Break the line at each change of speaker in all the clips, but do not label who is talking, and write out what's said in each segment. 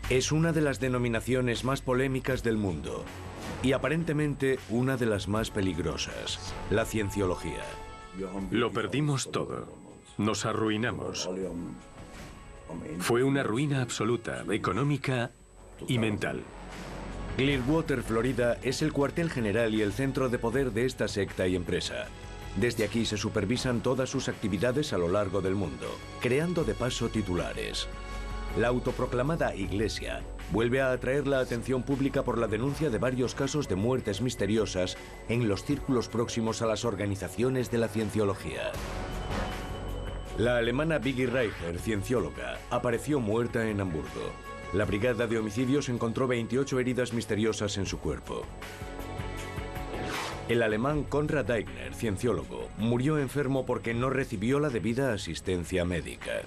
Es una de las denominaciones más polémicas del mundo y aparentemente una de las más peligrosas, la cienciología.
Lo perdimos todo. Nos arruinamos. Fue una ruina absoluta, económica y mental.
Clearwater, Florida, es el cuartel general y el centro de poder de esta secta y empresa. Desde aquí se supervisan todas sus actividades a lo largo del mundo, creando de paso titulares. La autoproclamada Iglesia vuelve a atraer la atención pública por la denuncia de varios casos de muertes misteriosas en los círculos próximos a las organizaciones de la cienciología. La alemana Viggi Reicher, ciencióloga, apareció muerta en Hamburgo. La brigada de homicidios encontró 28 heridas misteriosas en su cuerpo. El alemán Konrad Aigner, cienciólogo, murió enfermo porque no recibió la debida asistencia médica.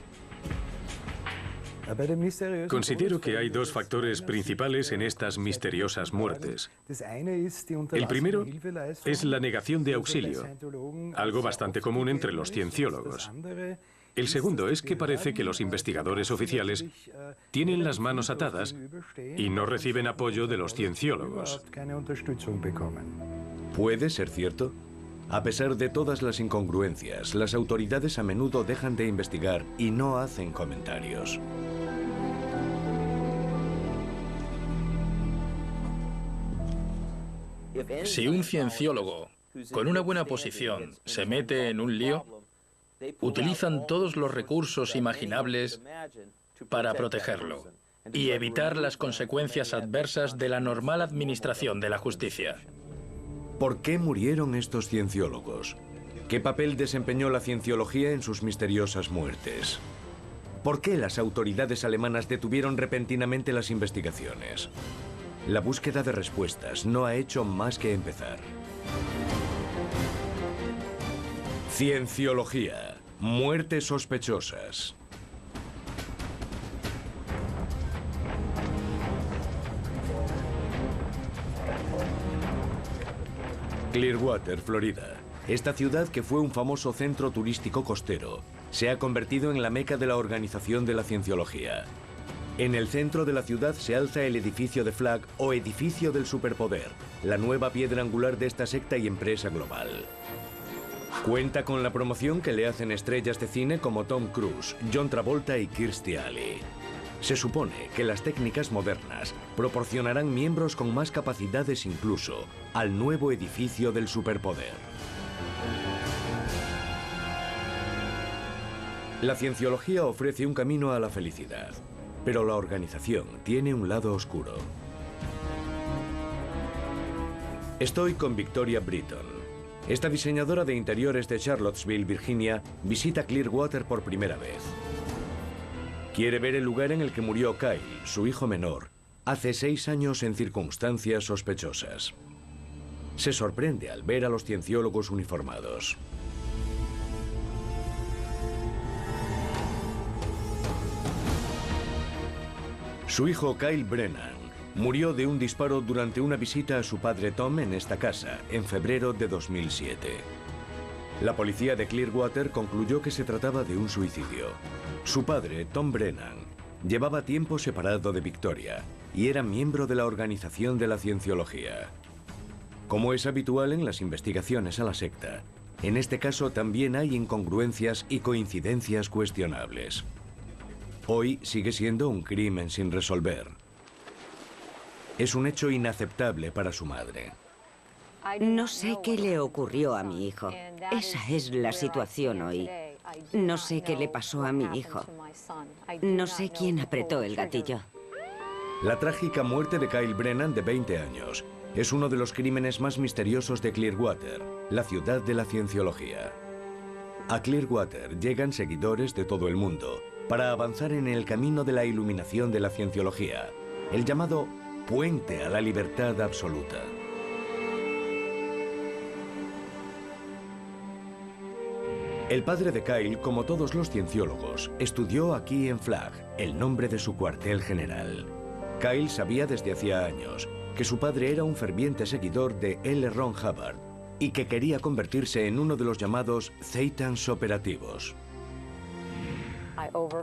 Considero que hay dos factores principales en estas misteriosas muertes. El primero es la negación de auxilio, algo bastante común entre los cienciólogos. El segundo es que parece que los investigadores oficiales tienen las manos atadas y no reciben apoyo de los cienciólogos.
¿Puede ser cierto? A pesar de todas las incongruencias, las autoridades a menudo dejan de investigar y no hacen comentarios.
Si un cienciólogo con una buena posición se mete en un lío, utilizan todos los recursos imaginables para protegerlo y evitar las consecuencias adversas de la normal administración de la justicia.
¿Por qué murieron estos cienciólogos? ¿Qué papel desempeñó la cienciología en sus misteriosas muertes? ¿Por qué las autoridades alemanas detuvieron repentinamente las investigaciones? La búsqueda de respuestas no ha hecho más que empezar. Cienciología. Muertes sospechosas. Clearwater, Florida. Esta ciudad, que fue un famoso centro turístico costero, se ha convertido en la meca de la organización de la cienciología. En el centro de la ciudad se alza el edificio de Flagg o edificio del superpoder, la nueva piedra angular de esta secta y empresa global. Cuenta con la promoción que le hacen estrellas de cine como Tom Cruise, John Travolta y Kirstie Alley. Se supone que las técnicas modernas proporcionarán miembros con más capacidades incluso al nuevo edificio del superpoder. La cienciología ofrece un camino a la felicidad, pero la organización tiene un lado oscuro. Estoy con Victoria Britton. Esta diseñadora de interiores de Charlottesville, Virginia, visita Clearwater por primera vez. Quiere ver el lugar en el que murió Kyle, su hijo menor, hace 6 años en circunstancias sospechosas. Se sorprende al ver a los cienciólogos uniformados. Su hijo Kyle Brennan murió de un disparo durante una visita a su padre Tom en esta casa, en febrero de 2007. La policía de Clearwater concluyó que se trataba de un suicidio. Su padre, Tom Brennan, llevaba tiempo separado de Victoria y era miembro de la organización de la cienciología. Como es habitual en las investigaciones a la secta, en este caso también hay incongruencias y coincidencias cuestionables. Hoy sigue siendo un crimen sin resolver. Es un hecho inaceptable para su madre.
No sé qué le ocurrió a mi hijo. Esa es la situación hoy. No sé qué le pasó a mi hijo. No sé quién apretó el gatillo.
La trágica muerte de Kyle Brennan, de 20 años, es uno de los crímenes más misteriosos de Clearwater, la ciudad de la cienciología. A Clearwater llegan seguidores de todo el mundo para avanzar en el camino de la iluminación de la cienciología, el llamado puente a la libertad absoluta. El padre de Kyle, como todos los cienciólogos, estudió aquí en Flagg, el nombre de su cuartel general. Kyle sabía desde hacía años que su padre era un ferviente seguidor de L. Ron Hubbard y que quería convertirse en uno de los llamados Thetans operativos.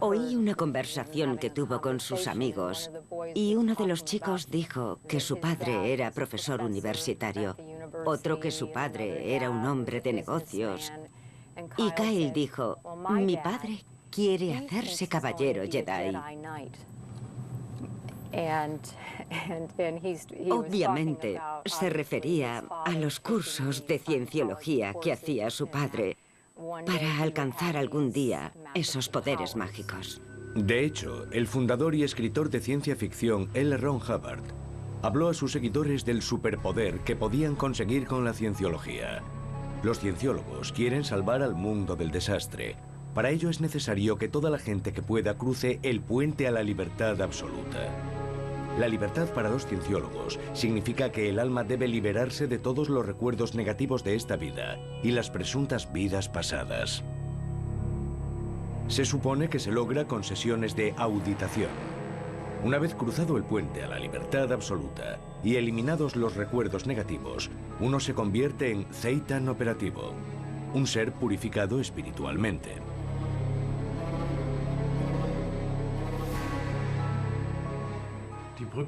Oí una conversación que tuvo con sus amigos y uno de los chicos dijo que su padre era profesor universitario, otro que su padre era un hombre de negocios. Y Kyle dijo, mi padre quiere hacerse caballero Jedi. Obviamente se refería a los cursos de cienciología que hacía su padre para alcanzar algún día esos poderes mágicos.
De hecho, el fundador y escritor de ciencia ficción L. Ron Hubbard habló a sus seguidores del superpoder que podían conseguir con la cienciología. Los cienciólogos quieren salvar al mundo del desastre. Para ello es necesario que toda la gente que pueda cruce el puente a la libertad absoluta. La libertad para los cienciólogos significa que el alma debe liberarse de todos los recuerdos negativos de esta vida y las presuntas vidas pasadas. Se supone que se logra con sesiones de auditación. Una vez cruzado el puente a la libertad absoluta y eliminados los recuerdos negativos, uno se convierte en Zeitan operativo, un ser purificado espiritualmente.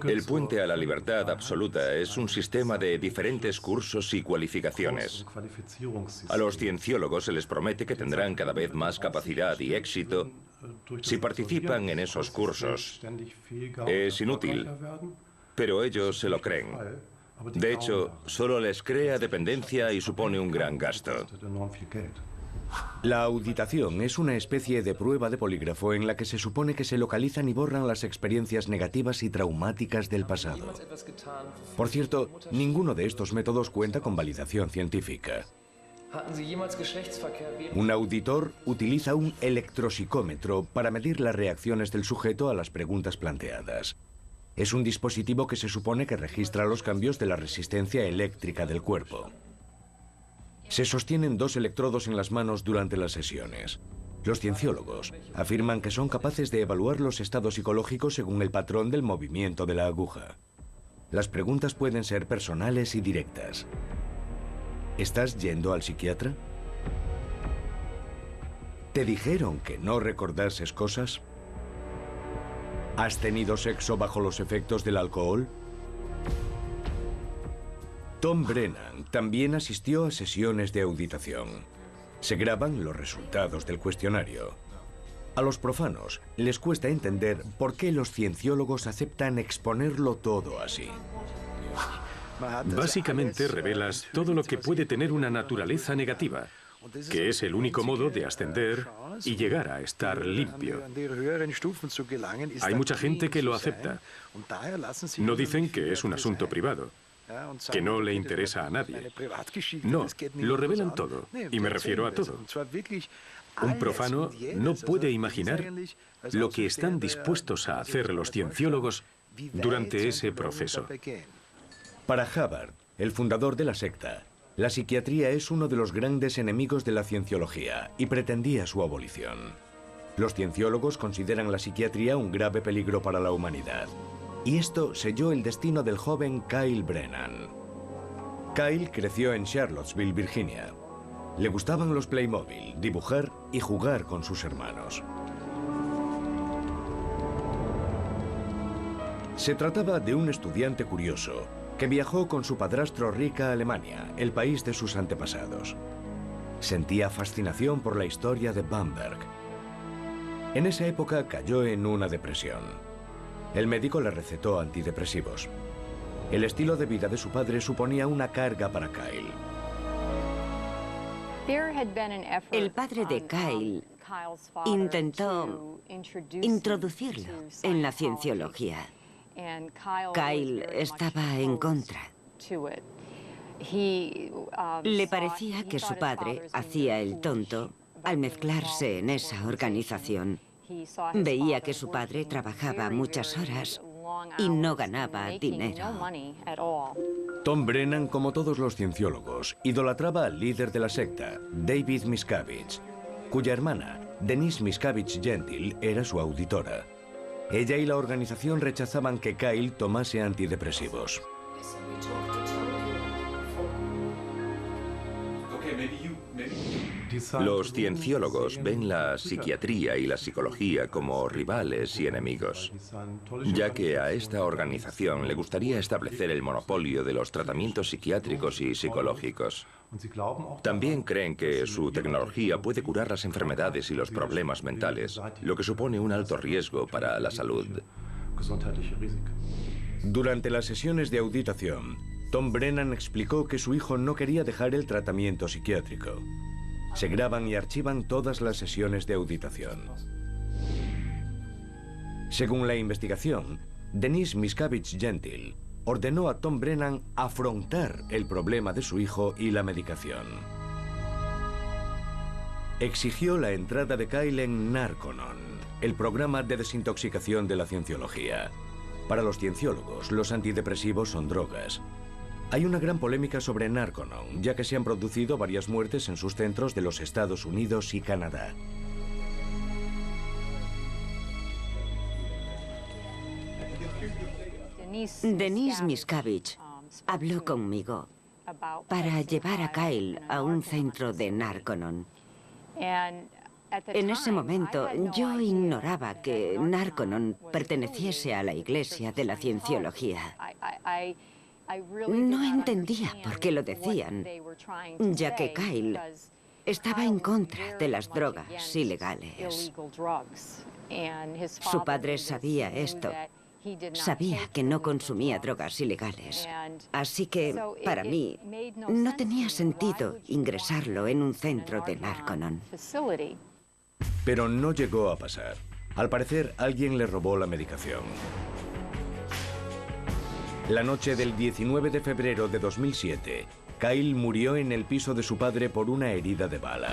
El puente a la libertad absoluta es un sistema de diferentes cursos y cualificaciones. A los cienciólogos se les promete que tendrán cada vez más capacidad y éxito si participan en esos cursos. Es inútil, pero ellos se lo creen. De hecho, solo les crea dependencia y supone un gran gasto.
La auditación es una especie de prueba de polígrafo en la que se supone que se localizan y borran las experiencias negativas y traumáticas del pasado. Por cierto, ninguno de estos métodos cuenta con validación científica. Un auditor utiliza un electropsicómetro para medir las reacciones del sujeto a las preguntas planteadas. Es un dispositivo que se supone que registra los cambios de la resistencia eléctrica del cuerpo. Se sostienen dos electrodos en las manos durante las sesiones. Los cienciólogos afirman que son capaces de evaluar los estados psicológicos según el patrón del movimiento de la aguja. Las preguntas pueden ser personales y directas. ¿Estás yendo al psiquiatra? ¿Te dijeron que no recordases cosas? ¿Has tenido sexo bajo los efectos del alcohol? Tom Brennan también asistió a sesiones de auditación. Se graban los resultados del cuestionario. A los profanos les cuesta entender por qué los cienciólogos aceptan exponerlo todo así.
Básicamente revelas todo lo que puede tener una naturaleza negativa, que es el único modo de ascender y llegar a estar limpio. Hay mucha gente que lo acepta. No dicen que es un asunto privado, que no le interesa a nadie. No, lo revelan todo, y me refiero a todo. Un profano no puede imaginar lo que están dispuestos a hacer los cienciólogos durante ese proceso.
Para Hubbard, el fundador de la secta, la psiquiatría es uno de los grandes enemigos de la cienciología y pretendía su abolición. Los cienciólogos consideran la psiquiatría un grave peligro para la humanidad. Y esto selló el destino del joven Kyle Brennan. Kyle creció en Charlottesville, Virginia. Le gustaban los Playmobil, dibujar y jugar con sus hermanos. Se trataba de un estudiante curioso que viajó con su padrastro Rick a Alemania, el país de sus antepasados. Sentía fascinación por la historia de Bamberg. En esa época cayó en una depresión. El médico le recetó antidepresivos. El estilo de vida de su padre suponía una carga para Kyle.
El padre de Kyle intentó introducirlo en la cienciología. Kyle estaba en contra. Le parecía que su padre hacía el tonto al mezclarse en esa organización. Veía que su padre trabajaba muchas horas y no ganaba dinero.
Tom Brennan, como todos los cienciólogos, idolatraba al líder de la secta, David Miscavige, cuya hermana, Denise Miscavige Gentil, era su auditora. Ella y la organización rechazaban que Kyle tomase antidepresivos.
Los cienciólogos ven la psiquiatría y la psicología como rivales y enemigos, ya que a esta organización le gustaría establecer el monopolio de los tratamientos psiquiátricos y psicológicos. También creen que su tecnología puede curar las enfermedades y los problemas mentales, lo que supone un alto riesgo para la salud.
Durante las sesiones de auditación, Tom Brennan explicó que su hijo no quería dejar el tratamiento psiquiátrico. Se graban y archivan todas las sesiones de auditación. Según la investigación, Denise Miscavige-Gentil ordenó a Tom Brennan afrontar el problema de su hijo y la medicación. Exigió la entrada de Kyle en Narconon, el programa de desintoxicación de la cienciología. Para los cienciólogos, los antidepresivos son drogas. Hay una gran polémica sobre Narconon, ya que se han producido varias muertes en sus centros de los Estados Unidos y Canadá.
Denise Miscavige habló conmigo para llevar a Kyle a un centro de Narconon. En ese momento yo ignoraba que Narconon perteneciese a la Iglesia de la Cienciología. No entendía por qué lo decían, ya que Kyle estaba en contra de las drogas ilegales. Su padre sabía esto. Sabía que no consumía drogas ilegales. Así que, para mí, no tenía sentido ingresarlo en un centro de Narconon.
Pero no llegó a pasar. Al parecer, alguien le robó la medicación. La noche del 19 de febrero de 2007, Kyle murió en el piso de su padre por una herida de bala.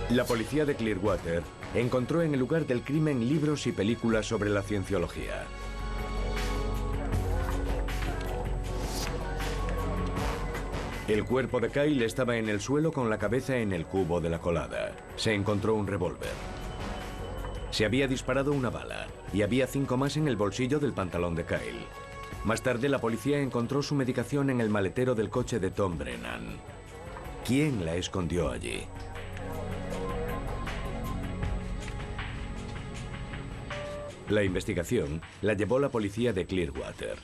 La policía de Clearwater encontró en el lugar del crimen libros y películas sobre la cienciología. El cuerpo de Kyle estaba en el suelo con la cabeza en el cubo de la colada. Se encontró un revólver. Se había disparado una bala y había 5 más en el bolsillo del pantalón de Kyle. Más tarde, la policía encontró su medicación en el maletero del coche de Tom Brennan. ¿Quién la escondió allí? La investigación la llevó la policía de Clearwater.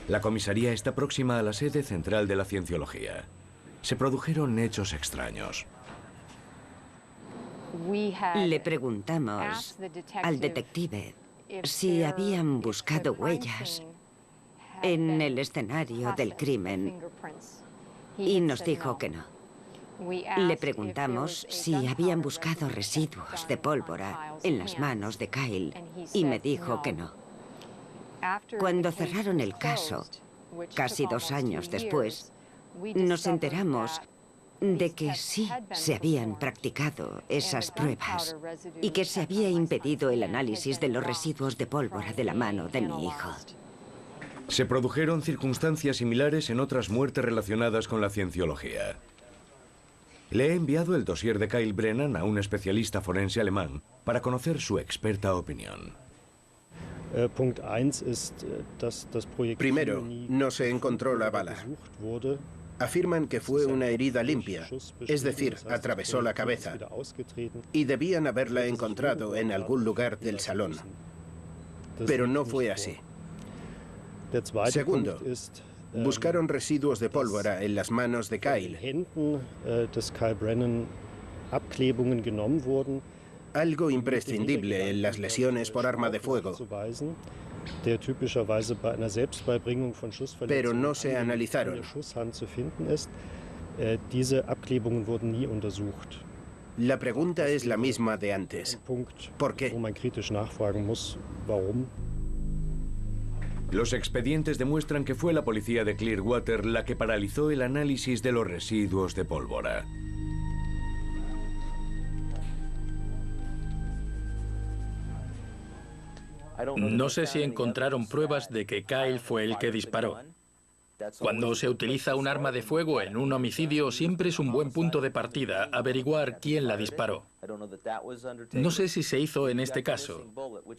La comisaría está próxima a la sede central de la cienciología. Se produjeron hechos extraños.
Le preguntamos al detective si habían buscado huellas en el escenario del crimen y nos dijo que no. Le preguntamos si habían buscado residuos de pólvora en las manos de Kyle y me dijo que no. Cuando cerraron el caso, casi 2 años después, nos enteramos de que sí se habían practicado esas pruebas y que se había impedido el análisis de los residuos de pólvora de la mano de mi hijo.
Se produjeron circunstancias similares en otras muertes relacionadas con la cienciología. Le he enviado el dossier de Kyle Brennan a un especialista forense alemán para conocer su experta opinión.
Primero, no se encontró la bala. Afirman que fue una herida limpia, es decir, atravesó la cabeza, y debían haberla encontrado en algún lugar del salón. Pero no fue así. Segundo, buscaron residuos de pólvora en las manos de Kyle. Algo imprescindible en las lesiones por arma de fuego. Pero no se analizaron. La pregunta es la misma de antes. ¿Por qué?
Los expedientes demuestran que fue la policía de Clearwater la que paralizó el análisis de los residuos de pólvora.
No sé si encontraron pruebas de que Kyle fue el que disparó. Cuando se utiliza un arma de fuego en un homicidio, siempre es un buen punto de partida averiguar quién la disparó. No sé si se hizo en este caso.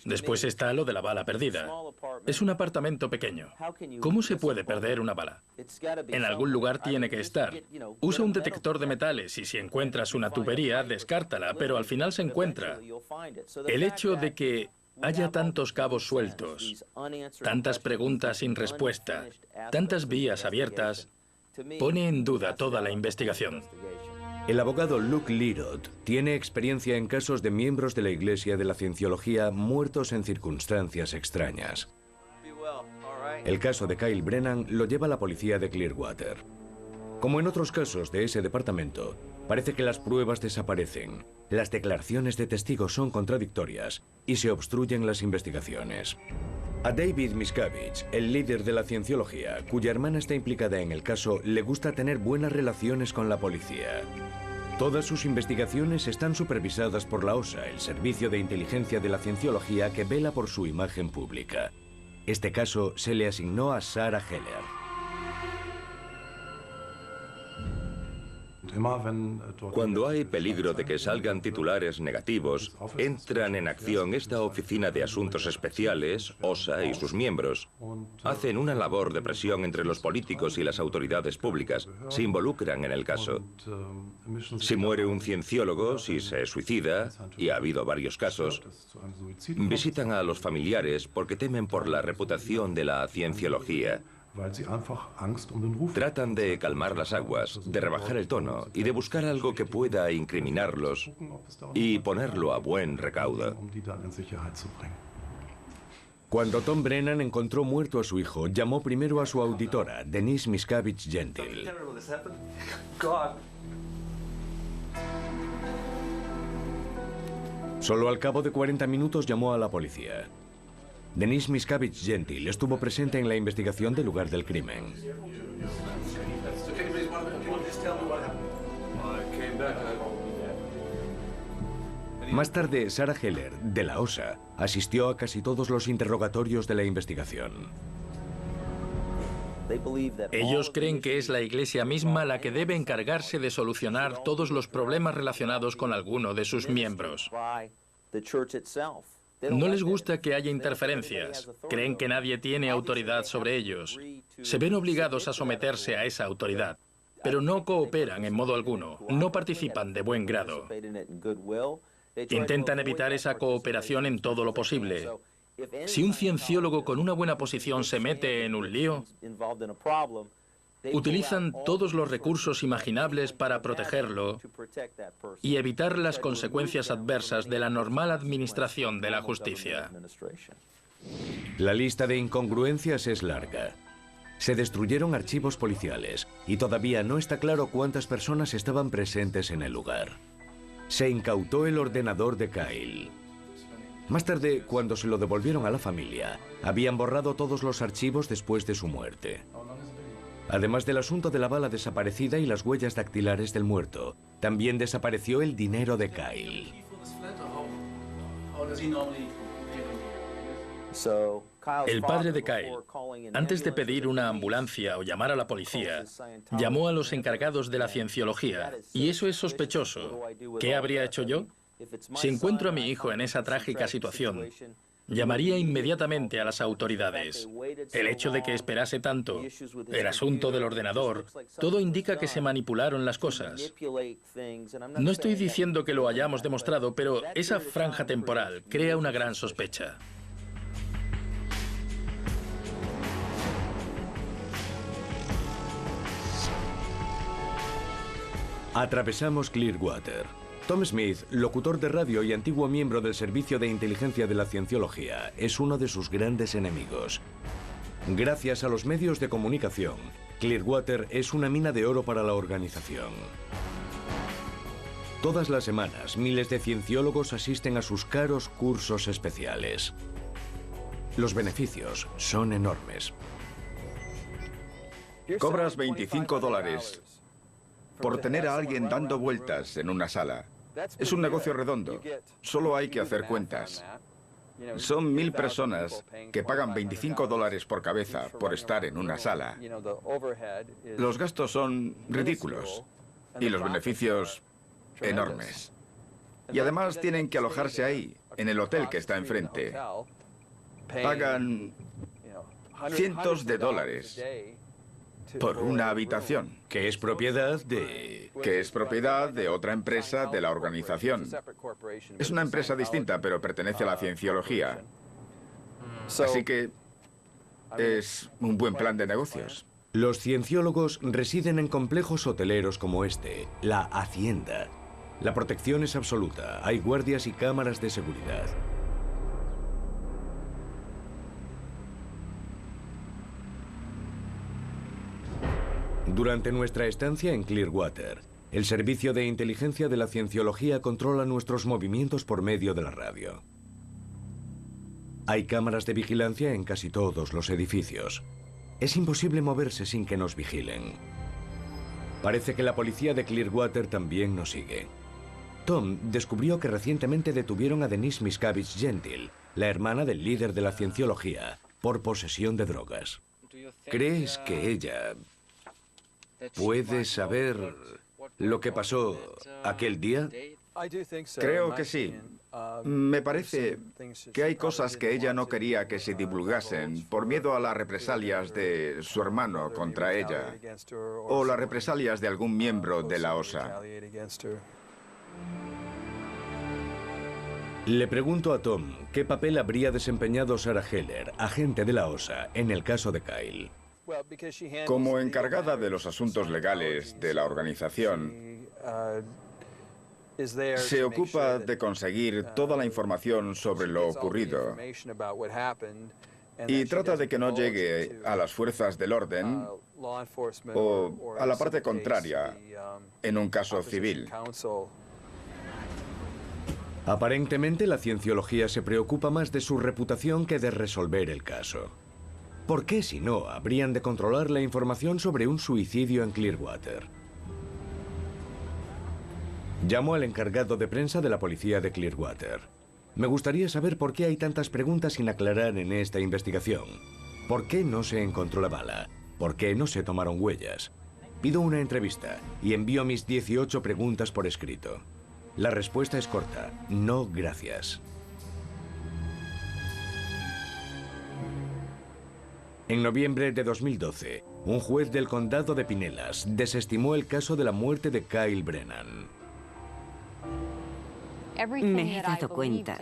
Después está lo de la bala perdida. Es un apartamento pequeño. ¿Cómo se puede perder una bala? En algún lugar tiene que estar. Usa un detector de metales y si encuentras una tubería, descártala, pero al final se encuentra. El hecho de que haya tantos cabos sueltos, tantas preguntas sin respuesta, tantas vías abiertas, pone en duda toda la investigación.
El abogado Luke Lirot tiene experiencia en casos de miembros de la Iglesia de la Cienciología muertos en circunstancias extrañas. El caso de Kyle Brennan lo lleva la policía de Clearwater. Como en otros casos de ese departamento, parece que las pruebas desaparecen, las declaraciones de testigos son contradictorias y se obstruyen las investigaciones. A David Miscavige, el líder de la cienciología, cuya hermana está implicada en el caso, le gusta tener buenas relaciones con la policía. Todas sus investigaciones están supervisadas por la OSA, el Servicio de Inteligencia de la Cienciología que vela por su imagen pública. Este caso se le asignó a Sarah Heller.
Cuando hay peligro de que salgan titulares negativos, entran en acción esta Oficina de Asuntos Especiales, OSA y sus miembros. Hacen una labor de presión entre los políticos y las autoridades públicas. Se involucran en el caso. Si muere un cienciólogo, si se suicida, y ha habido varios casos, visitan a los familiares porque temen por la reputación de la cienciología. Tratan de calmar las aguas, de rebajar el tono y de buscar algo que pueda incriminarlos y ponerlo a buen recaudo.
Cuando Tom Brennan encontró muerto a su hijo, llamó primero a su auditora, Denise Miscavige Gentil. Solo al cabo de 40 minutos llamó a la policía. Denise Miscavige Gentil estuvo presente en la investigación del lugar del crimen. Más tarde, Sarah Heller, de la OSA, asistió a casi todos los interrogatorios de la investigación.
Ellos creen que es la Iglesia misma la que debe encargarse de solucionar todos los problemas relacionados con alguno de sus miembros. No les gusta que haya interferencias. Creen que nadie tiene autoridad sobre ellos. Se ven obligados a someterse a esa autoridad, pero no cooperan en modo alguno, no participan de buen grado. Intentan evitar esa cooperación en todo lo posible. Si un cienciólogo con una buena posición se mete en un lío, utilizan todos los recursos imaginables para protegerlo y evitar las consecuencias adversas de la normal administración de la justicia.
La lista de incongruencias es larga. Se destruyeron archivos policiales y todavía no está claro cuántas personas estaban presentes en el lugar. Se incautó el ordenador de Kyle. Más tarde, cuando se lo devolvieron a la familia, habían borrado todos los archivos después de su muerte. Además del asunto de la bala desaparecida y las huellas dactilares del muerto, también desapareció el dinero de Kyle.
El padre de Kyle, antes de pedir una ambulancia o llamar a la policía, llamó a los encargados de la cienciología, y eso es sospechoso. ¿Qué habría hecho yo? Si encuentro a mi hijo en esa trágica situación, llamaría inmediatamente a las autoridades. El hecho de que esperase tanto, el asunto del ordenador, todo indica que se manipularon las cosas. No estoy diciendo que lo hayamos demostrado, pero esa franja temporal crea una gran sospecha.
Atravesamos Clearwater. Tom Smith, locutor de radio y antiguo miembro del Servicio de Inteligencia de la Cienciología, es uno de sus grandes enemigos. Gracias a los medios de comunicación, Clearwater es una mina de oro para la organización. Todas las semanas, miles de cienciólogos asisten a sus caros cursos especiales. Los beneficios son enormes.
Cobras $25 por tener a alguien dando vueltas en una sala. Es un negocio redondo. Solo hay que hacer cuentas. Son 1000 personas que pagan $25 por cabeza por estar en una sala. Los gastos son ridículos y los beneficios enormes. Y además tienen que alojarse ahí, en el hotel que está enfrente. Pagan cientos de dólares por una habitación.
Que es propiedad de...
Que es propiedad de otra empresa de la organización. Es una empresa distinta, pero pertenece a la cienciología. Así que es un buen plan de negocios.
Los cienciólogos residen en complejos hoteleros como este, la Hacienda. La protección es absoluta, hay guardias y cámaras de seguridad. Durante nuestra estancia en Clearwater, el servicio de inteligencia de la cienciología controla nuestros movimientos por medio de la radio. Hay cámaras de vigilancia en casi todos los edificios. Es imposible moverse sin que nos vigilen. Parece que la policía de Clearwater también nos sigue. Tom descubrió que recientemente detuvieron a Denise Miscavige Gentil, la hermana del líder de la cienciología, por posesión de drogas. ¿Crees que ella puede saber lo que pasó aquel día?
Creo que sí. Me parece que hay cosas que ella no quería que se divulgasen por miedo a las represalias de su hermano contra ella o las represalias de algún miembro de la OSA.
Le pregunto a Tom qué papel habría desempeñado Sarah Heller, agente de la OSA, en el caso de Kyle.
Como encargada de los asuntos legales de la organización, se ocupa de conseguir toda la información sobre lo ocurrido y trata de que no llegue a las fuerzas del orden o a la parte contraria en un caso civil.
Aparentemente, la cienciología se preocupa más de su reputación que de resolver el caso. ¿Por qué, si no, habrían de controlar la información sobre un suicidio en Clearwater? Llamo al encargado de prensa de la policía de Clearwater. Me gustaría saber por qué hay tantas preguntas sin aclarar en esta investigación. ¿Por qué no se encontró la bala? ¿Por qué no se tomaron huellas? Pido una entrevista y envío mis 18 preguntas por escrito. La respuesta es corta: no, gracias. En noviembre de 2012, un juez del condado de Pinellas desestimó el caso de la muerte de Kyle Brennan.
Me he dado cuenta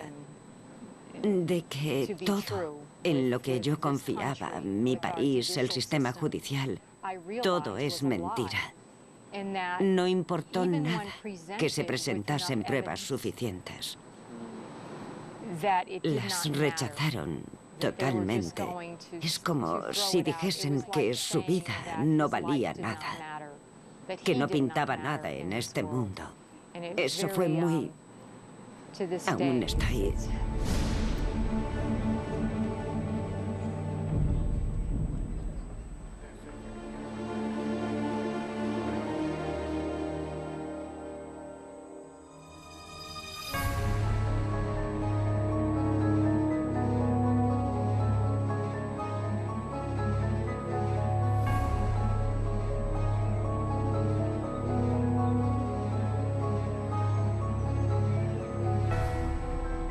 de que todo en lo que yo confiaba, mi país, el sistema judicial, todo es mentira. No importó nada que se presentasen pruebas suficientes. Las rechazaron totalmente. Es como si dijesen que su vida no valía nada, que no pintaba nada en este mundo. Eso fue muy... Aún estoy...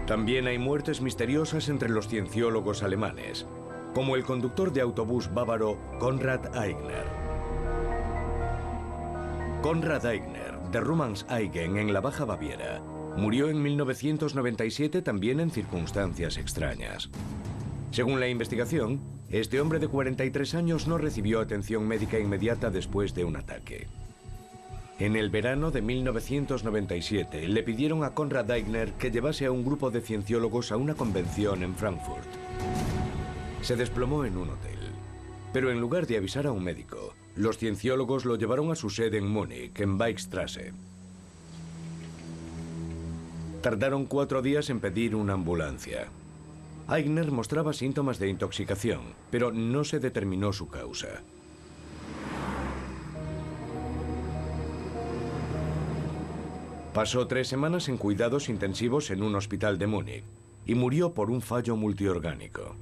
También hay muertes misteriosas entre los cienciólogos alemanes, como el conductor de autobús bávaro Konrad Aigner. Konrad Aigner, de Rummelseigen, en la Baja Baviera, murió en 1997 también en circunstancias extrañas. Según la investigación, este hombre de 43 años no recibió atención médica inmediata después de un ataque. En el verano de 1997 le pidieron a Konrad Aigner que llevase a un grupo de cienciólogos a una convención en Frankfurt. Se desplomó en un hotel, pero en lugar de avisar a un médico, los cienciólogos lo llevaron a su sede en Múnich, en Weichstraße. Tardaron 4 días en pedir una ambulancia. Aigner mostraba síntomas de intoxicación, pero no se determinó su causa. Pasó 3 semanas en cuidados intensivos en un hospital de Múnich. y murió por un fallo multiorgánico.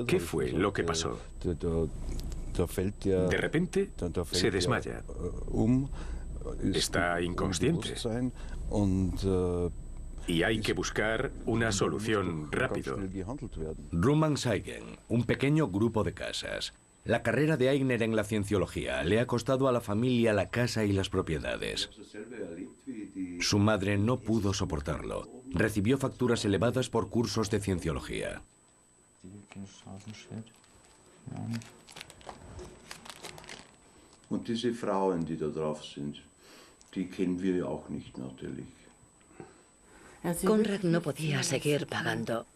¿Qué fue lo que pasó? De repente se desmaya. Está inconsciente. Y hay que buscar una solución rápido.
Rummenseigen, un pequeño grupo de casas. La carrera de Aigner en la cienciología le ha costado a la familia la casa y las propiedades. Su madre no pudo soportarlo. Recibió facturas elevadas por cursos de cienciología.
Und diese Frauen, die da drauf sind, die kennen wir auch nicht natürlich.
Konrad no podía seguir pagando.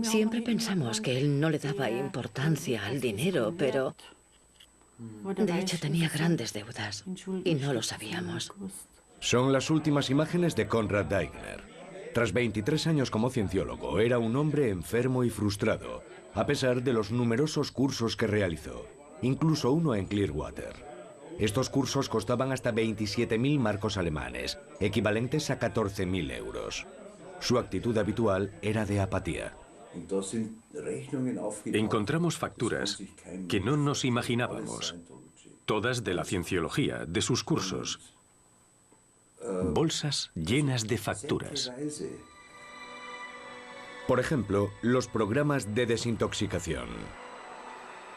Siempre pensamos que él no le daba importancia al dinero, pero de hecho tenía grandes deudas y no lo sabíamos.
Son las últimas imágenes de Konrad Aigner. Tras 23 años como cienciólogo, era un hombre enfermo y frustrado, a pesar de los numerosos cursos que realizó, incluso uno en Clearwater. Estos cursos costaban hasta 27.000 marcos alemanes, equivalentes a 14.000 euros. Su actitud habitual era de apatía.
Encontramos facturas que no nos imaginábamos, todas de la cienciología, de sus cursos. Bolsas llenas de facturas.
Por ejemplo, los programas de desintoxicación.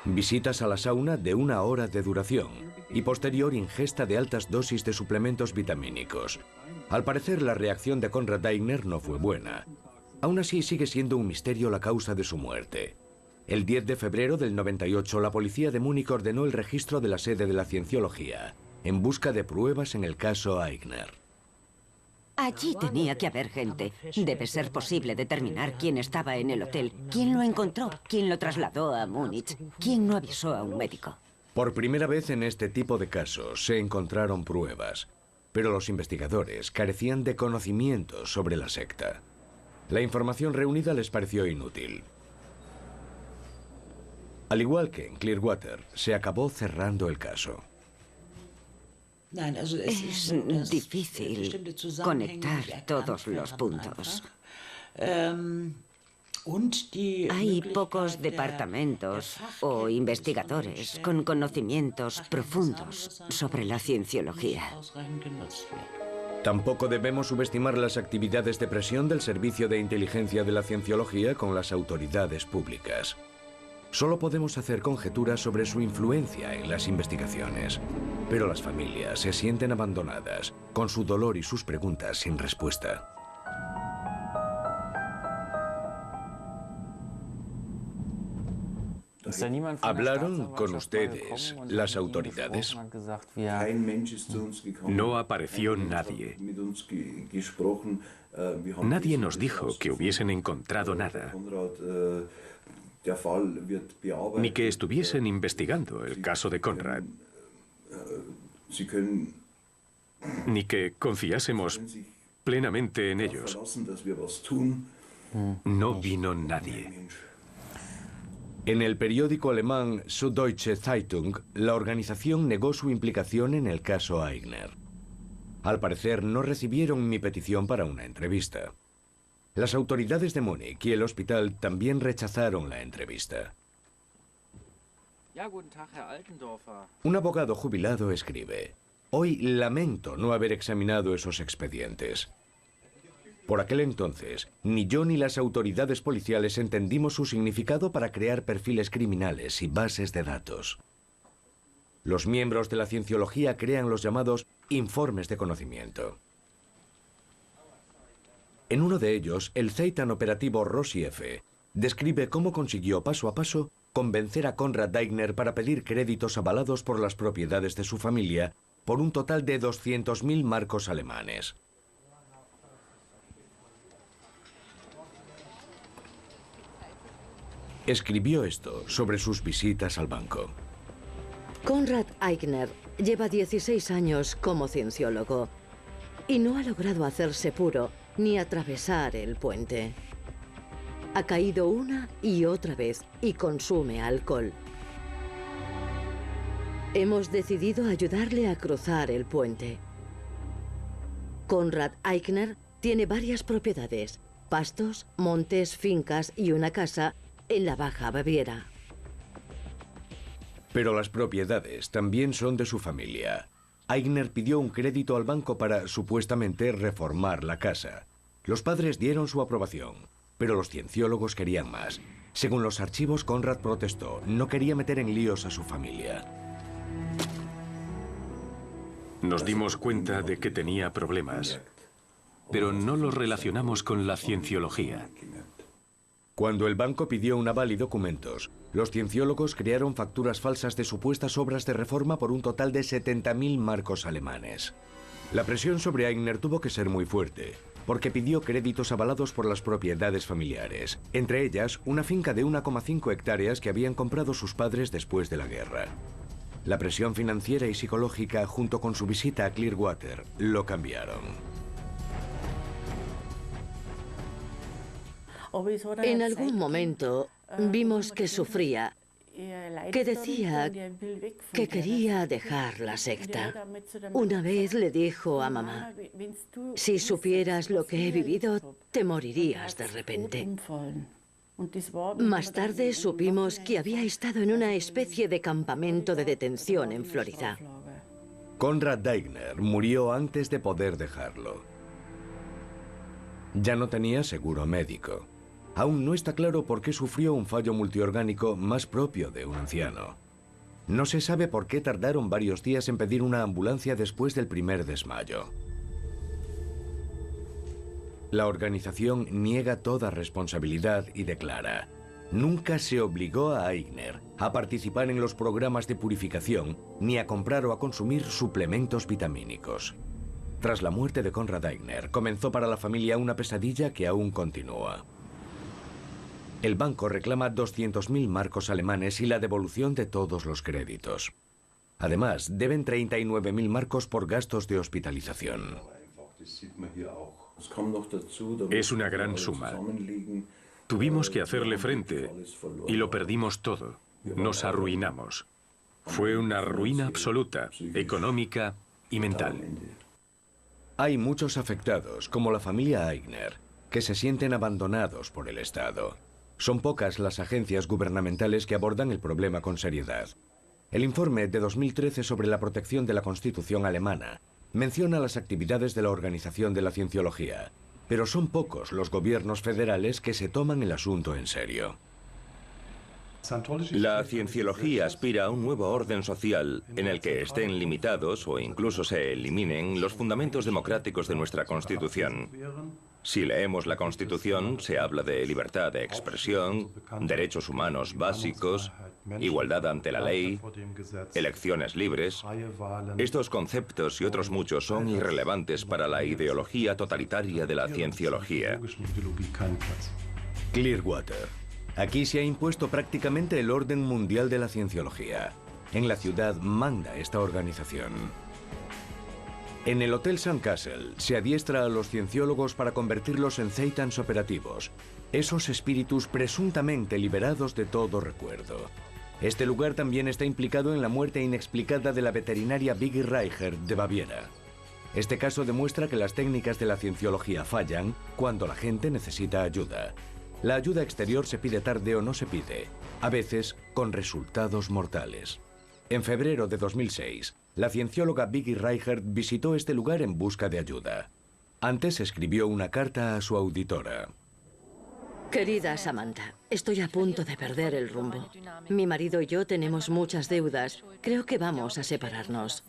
Visitas a la sauna de 1 hora de duración y posterior ingesta de altas dosis de suplementos vitamínicos. Al parecer, la reacción de Konrad Aigner no fue buena. Aún así, sigue siendo un misterio la causa de su muerte. El 10 de febrero del 98, la policía de Múnich ordenó el registro de la sede de la cienciología, en busca de pruebas en el caso Aigner.
Allí tenía que haber gente. Debe ser posible determinar quién estaba en el hotel, quién lo encontró, quién lo trasladó a Múnich, quién no avisó a un médico.
Por primera vez en este tipo de casos se encontraron pruebas, pero los investigadores carecían de conocimientos sobre la secta. La información reunida les pareció inútil. Al igual que en Clearwater, se acabó cerrando el caso.
Es difícil conectar todos los puntos. Hay pocos departamentos o investigadores con conocimientos profundos sobre la cienciología.
Tampoco debemos subestimar las actividades de presión del Servicio de Inteligencia de la Cienciología con las autoridades públicas. Solo podemos hacer conjeturas sobre su influencia en las investigaciones, pero las familias se sienten abandonadas, con su dolor y sus preguntas sin respuesta. ¿Hablaron con ustedes las autoridades?
No apareció nadie. Nadie nos dijo que hubiesen encontrado nada, ni que estuviesen investigando el caso de Konrad, ni que confiásemos plenamente en ellos. No vino nadie.
En el periódico alemán Süddeutsche Zeitung, la organización negó su implicación en el caso Aigner. Al parecer, no recibieron mi petición para una entrevista. Las autoridades de Múnich y el hospital también rechazaron la entrevista. Un abogado jubilado escribe: «Hoy lamento no haber examinado esos expedientes. Por aquel entonces, ni yo ni las autoridades policiales entendimos su significado para crear perfiles criminales y bases de datos. Los miembros de la cienciología crean los llamados informes de conocimiento. En uno de ellos, el Zeitan operativo Rossi F. describe cómo consiguió paso a paso convencer a Konrad Aigner para pedir créditos avalados por las propiedades de su familia por un total de 200.000 marcos alemanes. Escribió esto sobre sus visitas al banco.
Konrad Aigner lleva 16 años como cienciólogo y no ha logrado hacerse puro ni atravesar el puente. Ha caído una y otra vez y consume alcohol. Hemos decidido ayudarle a cruzar el puente. Konrad Aigner tiene varias propiedades: pastos, montes, fincas y una casa en la Baja Baviera.
Pero las propiedades también son de su familia. Aigner pidió un crédito al banco para, supuestamente, reformar la casa. Los padres dieron su aprobación, pero los cienciólogos querían más. Según los archivos, Konrad protestó. No quería meter en líos a su familia.
Nos dimos cuenta de que tenía problemas, pero no los relacionamos con la cienciología.
Cuando el banco pidió un aval y documentos, los cienciólogos crearon facturas falsas de supuestas obras de reforma por un total de 70.000 marcos alemanes. La presión sobre Aigner tuvo que ser muy fuerte, porque pidió créditos avalados por las propiedades familiares, entre ellas una finca de 1,5 hectáreas que habían comprado sus padres después de la guerra. La presión financiera y psicológica, junto con su visita a Clearwater, lo cambiaron.
En algún momento vimos que sufría, que decía que quería dejar la secta. Una vez le dijo a mamá: si supieras lo que he vivido, te morirías de repente. Más tarde supimos que había estado en una especie de campamento de detención en Florida.
Konrad Aigner murió antes de poder dejarlo. Ya no tenía seguro médico. Aún no está claro por qué sufrió un fallo multiorgánico más propio de un anciano. No se sabe por qué tardaron varios días en pedir una ambulancia después del primer desmayo. La organización niega toda responsabilidad y declara: nunca se obligó a Aigner a participar en los programas de purificación ni a comprar o a consumir suplementos vitamínicos. Tras la muerte de Konrad Aigner, comenzó para la familia una pesadilla que aún continúa. El banco reclama 200.000 marcos alemanes y la devolución de todos los créditos. Además, deben 39.000 marcos por gastos de hospitalización.
Es una gran suma. Tuvimos que hacerle frente y lo perdimos todo. Nos arruinamos. Fue una ruina absoluta, económica y mental.
Hay muchos afectados, como la familia Aigner, que se sienten abandonados por el Estado. Son pocas las agencias gubernamentales que abordan el problema con seriedad. El informe de 2013 sobre la protección de la Constitución alemana menciona las actividades de la Organización de la Cienciología, pero son pocos los gobiernos federales que se toman el asunto en serio.
La cienciología aspira a un nuevo orden social en el que estén limitados o incluso se eliminen los fundamentos democráticos de nuestra Constitución. Si leemos la Constitución, se habla de libertad de expresión, derechos humanos básicos, igualdad ante la ley, elecciones libres. Estos conceptos y otros muchos son irrelevantes para la ideología totalitaria de la cienciología.
Clearwater. Aquí se ha impuesto prácticamente el orden mundial de la cienciología. En la ciudad manda esta organización. En el Hotel Sandcastle se adiestra a los cienciólogos para convertirlos en Zeitans operativos, esos espíritus presuntamente liberados de todo recuerdo. Este lugar también está implicado en la muerte inexplicada de la veterinaria Vicky Reichert de Baviera. Este caso demuestra que las técnicas de la cienciología fallan cuando la gente necesita ayuda. La ayuda exterior se pide tarde o no se pide, a veces con resultados mortales. En febrero de 2006, la ciencióloga Vicky Reichert visitó este lugar en busca de ayuda. Antes escribió una carta a su auditora.
Querida Samantha, estoy a punto de perder el rumbo. Mi marido y yo tenemos muchas deudas. Creo que vamos a separarnos.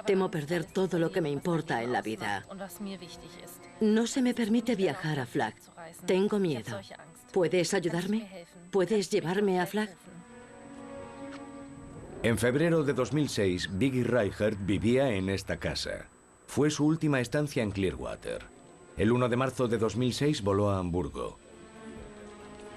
Temo perder todo lo que me importa en la vida. No se me permite viajar a Flag. Tengo miedo. ¿Puedes ayudarme? ¿Puedes llevarme a Flag?
En febrero de 2006, Vicky Reichert vivía en esta casa. Fue su última estancia en Clearwater. El 1 de marzo de 2006 voló a Hamburgo.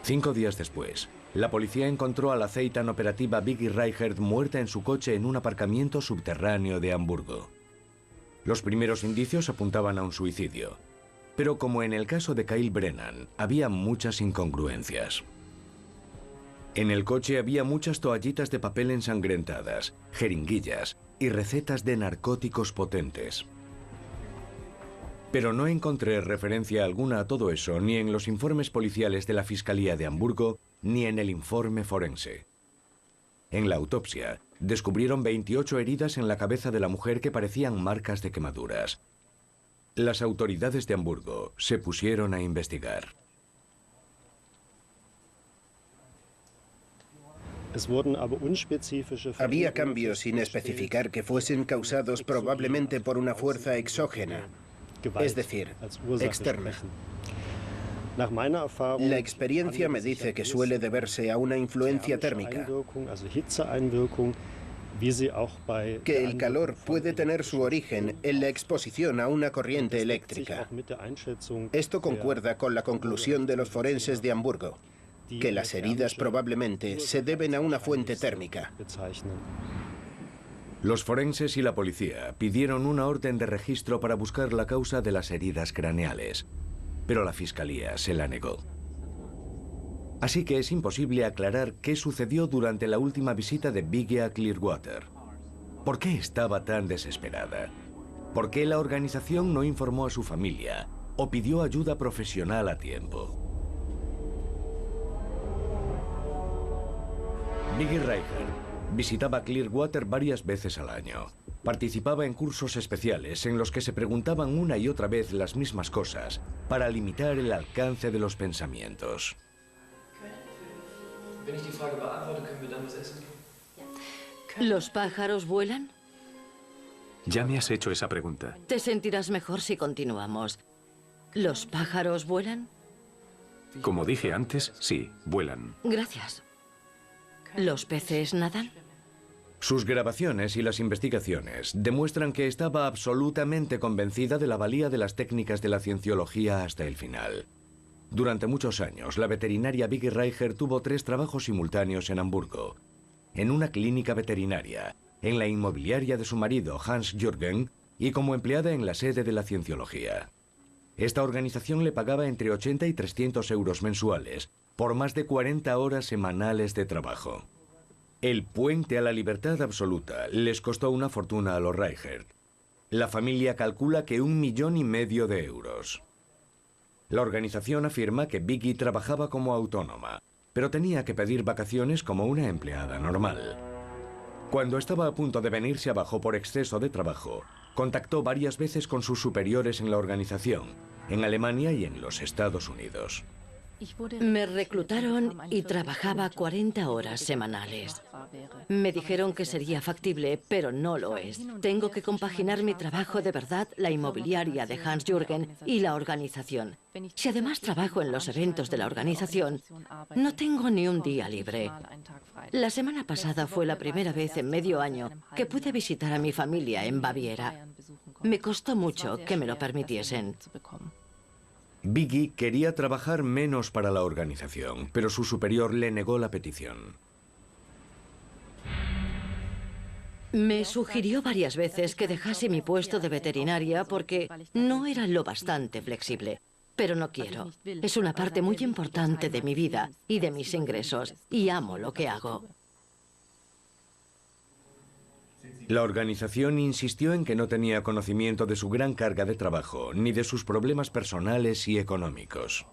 5 días después, la policía encontró a la Zeitan operativa Vicky Reichert muerta en su coche en un aparcamiento subterráneo de Hamburgo. Los primeros indicios apuntaban a un suicidio, pero como en el caso de Kyle Brennan, había muchas incongruencias. En el coche había muchas toallitas de papel ensangrentadas, jeringuillas y recetas de narcóticos potentes. Pero no encontré referencia alguna a todo eso ni en los informes policiales de la Fiscalía de Hamburgo ni en el informe forense. En la autopsia, descubrieron 28 heridas en la cabeza de la mujer que parecían marcas de quemaduras. Las autoridades de Hamburgo se pusieron a investigar.
Había cambios sin especificar que fuesen causados probablemente por una fuerza exógena, es decir, externa. La experiencia me dice que suele deberse a una influencia térmica, que el calor puede tener su origen en la exposición a una corriente eléctrica. Esto concuerda con la conclusión de los forenses de Hamburgo, que las heridas probablemente se deben a una fuente térmica.
Los forenses y la policía pidieron una orden de registro para buscar la causa de las heridas craneales, pero la fiscalía se la negó. Así que es imposible aclarar qué sucedió durante la última visita de Biggie a Clearwater. ¿Por qué estaba tan desesperada? ¿Por qué la organización no informó a su familia o pidió ayuda profesional a tiempo? Biggie Reichert visitaba Clearwater varias veces al año. Participaba en cursos especiales en los que se preguntaban una y otra vez las mismas cosas para limitar el alcance de los pensamientos.
¿Los pájaros vuelan?
Ya me has hecho esa pregunta.
Te sentirás mejor si continuamos. ¿Los pájaros vuelan?
Como dije antes, sí, vuelan.
Gracias. ¿Los peces nadan?
Sus grabaciones y las investigaciones demuestran que estaba absolutamente convencida de la valía de las técnicas de la cienciología hasta el final. Durante muchos años, la veterinaria Biggie Reichert tuvo 3 trabajos simultáneos en Hamburgo. En una clínica veterinaria, en la inmobiliaria de su marido Hans-Jürgen y como empleada en la sede de la cienciología. Esta organización le pagaba entre 80 y 300 euros mensuales por más de 40 horas semanales de trabajo. El puente a la libertad absoluta les costó una fortuna a los Reichert. La familia calcula que 1,5 millones de euros. La organización afirma que Biggie trabajaba como autónoma, pero tenía que pedir vacaciones como una empleada normal. Cuando estaba a punto de venirse abajo por exceso de trabajo, contactó varias veces con sus superiores en la organización, en Alemania y en los Estados Unidos.
Me reclutaron y trabajaba 40 horas semanales. Me dijeron que sería factible, pero no lo es. Tengo que compaginar mi trabajo de verdad, la inmobiliaria de Hans-Jürgen y la organización. Si además trabajo en los eventos de la organización, no tengo ni un día libre. La semana pasada fue la primera vez en medio año que pude visitar a mi familia en Baviera. Me costó mucho que me lo permitiesen.
Biggie quería trabajar menos para la organización, pero su superior le negó la petición.
Me sugirió varias veces que dejase mi puesto de veterinaria porque no era lo bastante flexible. Pero no quiero. Es una parte muy importante de mi vida y de mis ingresos, y amo lo que hago.
La organización insistió en que no tenía conocimiento de su gran carga de trabajo, ni de sus problemas personales y económicos.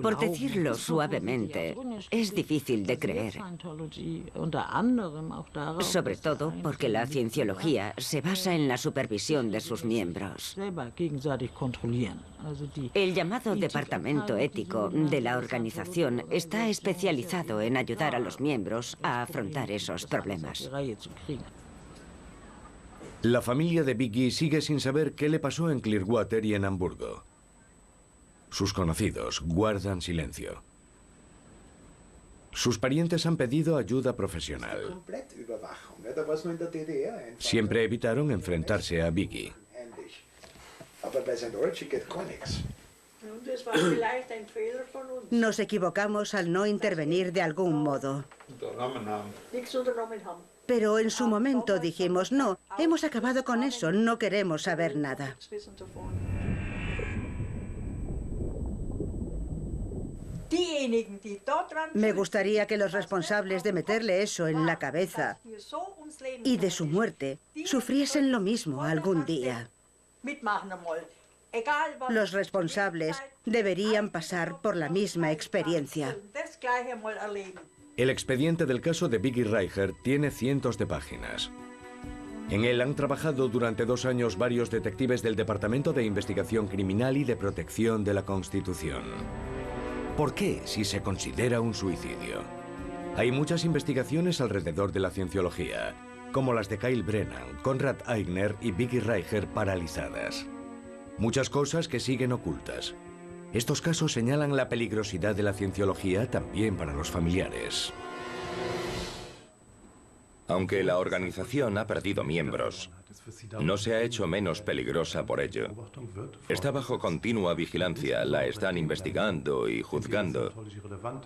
Por decirlo suavemente, es difícil de creer. Sobre todo porque la cienciología se basa en la supervisión de sus miembros. El llamado departamento ético de la organización está especializado en ayudar a los miembros a afrontar esos problemas.
La familia de Biggie sigue sin saber qué le pasó en Clearwater y en Hamburgo. Sus conocidos guardan silencio. Sus parientes han pedido ayuda profesional. Siempre evitaron enfrentarse a Biggie.
Nos equivocamos al no intervenir de algún modo. Pero en su momento dijimos, no, hemos acabado con eso, no queremos saber nada. Me gustaría que los responsables de meterle eso en la cabeza y de su muerte sufriesen lo mismo algún día. Los responsables deberían pasar por la misma experiencia.
El expediente del caso de Vicky Reicher tiene cientos de páginas. En él han trabajado durante 2 años varios detectives del Departamento de Investigación Criminal y de Protección de la Constitución. ¿Por qué si se considera un suicidio? Hay muchas investigaciones alrededor de la cienciología, como las de Kyle Brennan, Konrad Aigner y Vicky Reicher paralizadas. Muchas cosas que siguen ocultas. Estos casos señalan la peligrosidad de la cienciología también para los familiares.
Aunque la organización ha perdido miembros, no se ha hecho menos peligrosa por ello. Está bajo continua vigilancia, la están investigando y juzgando,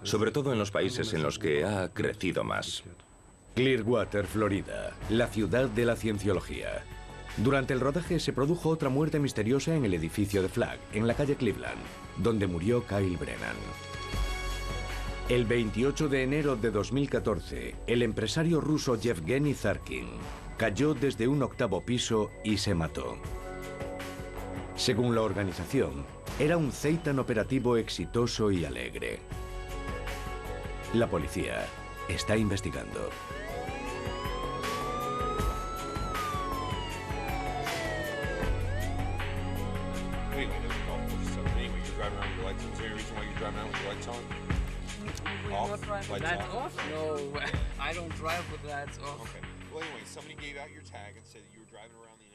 sobre todo en los países en los que ha crecido más.
Clearwater, Florida, la ciudad de la cienciología. Durante el rodaje se produjo otra muerte misteriosa en el edificio de Flagg, en la calle Cleveland, donde murió Kyle Brennan. El 28 de enero de 2014, el empresario ruso Yevgeny Zarkin cayó desde un 8º piso y se mató. Según la organización, era un Zeitan operativo exitoso y alegre. La policía está investigando.
Lights off? No, I don't drive with lights off. Okay. Well, anyway, somebody gave out your tag and said you were driving around the